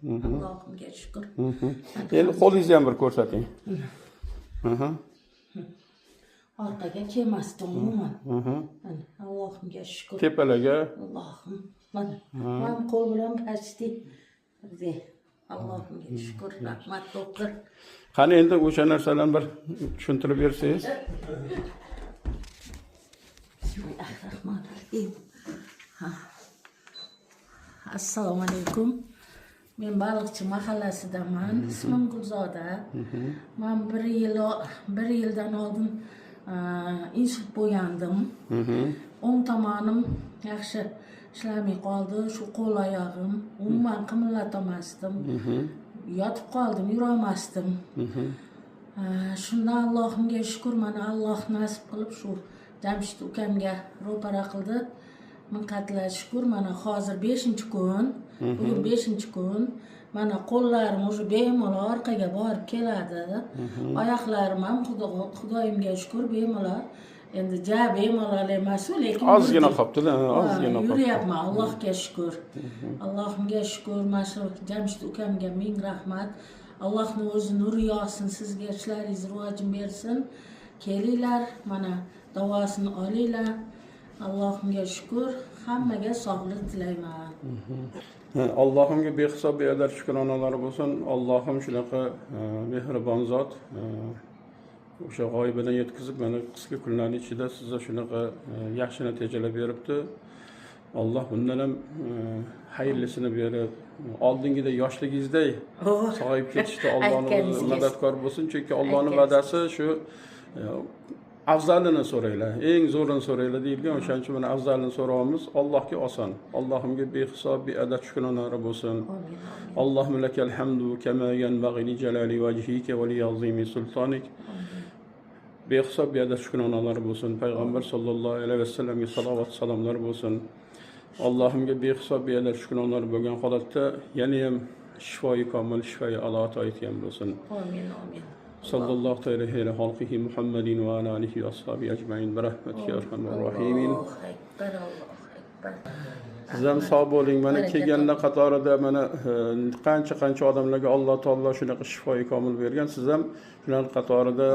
Allohimga shukr. Endi qo'lingizni ham bir ko'rsating. Orqaga kelmasdi umuman. Allohimga shukr. Tepalarga. Allohim. Mana qo'l bilan pastdi. Allohimga shukr. Rahmat doktor. Qani endi o'sha narsalarni bir tushuntirib bersangiz. Bismillahirrohmanirrohim. Assalomu alaykum. Men Baliqchi mahallasidaman. Ismim Gulzoda. Men bir yildan oldin insult bo'lgandim. O'ng tomonim yaxshi ishlamay qoldi. Shu qo'l oyog'im umuman qimillatolmasdim. Yotib qoldim, yurolmasdim. Shunda Allohimga shukr, mana Alloh nasib qilib shu Jamshid ukamga ro'para qildi. Ming qatla shukr, mana hozir 5-kun, bugun 5-kun. Mana qo'llarim o'sha bemalol orqaga borib keladi. Oyoqlarim ham Xudoyimga shukr bemalol. Endi bemalol emas, lekin ozgina qolibdi-da, ozgina qolibdi. Yuryapman, Allohga shukr. Allohimga shukr, mana shu Jamshid ukamga ming rahmat. Allohning o'zi nur yog'sin, sizga ishlaringiz rivojini bersin. Kelinglar, mana davosini olinglar. Allohimga shukr, hammaga sog'lik tilayman. Allohimga behisob beadad shukronalar bo'lsin. Allohim shunaqa mehribon zot. O'sha g'oyibidan yetkazib, mana qisqa kunlarning ichida sizga shunaqa yaxshi natijalar beribdi. Alloh bundan ham xayrlisini berib, oldingida yoshligingizdek sog'ayib ketishda Allohning madadkor bo'lsin. Chunki Allohning va'dasi shu afzalini so'raylar, eng zo'rini so'raylar deyilgan. O'shaning uchun mana afzalini so'raymiz. Allohga oson. Allohimga behisob beadad shukronalar bo'lsin. Allohumma lakal hamdu kama yanbaghi li jalali wajhika va li azimi sultonik. Behisob beadad shukronalar bo'lsin. Payg'ambar sollallohu alayhi vasallamga salovat salomlar bo'lsin. Allohimga behisob beadad shukronalar bo'lgan holatda yana ham shifoyi komil, shifoyi aloat aytgan bo'lsin. Amin, amin. Sallallahu alayhi ve halqihi Muhammedin ve ala alihi ve ashabi ecmaîn bi rahmetike erhamer rahimin. Allohu akbar, Allohu akbar. Siz ham sog' bo'ling. Mana kelganlar qatorida mana qancha odamlarga Alloh taolo shunaqa shifoyi komil bergan. Siz ham shular qatorida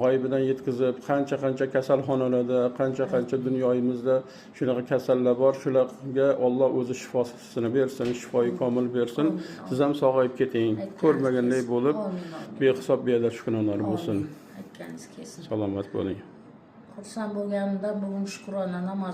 g'oyibidan yetkazib, qancha kasalxonalarda, qancha dunyoyimizda shunaqa kasallar bor. Shularga Alloh o'zi shifosini bersin, shifoyi komil bersin. Siz ham sog'ayib keting. Ko'rmaganday bo'lib, behisob beadad shukronalar bo'lsin. Aytganingiz kelsin. Salomat bo'ling. Xursand bo'lganimdan bugun shukrona namoz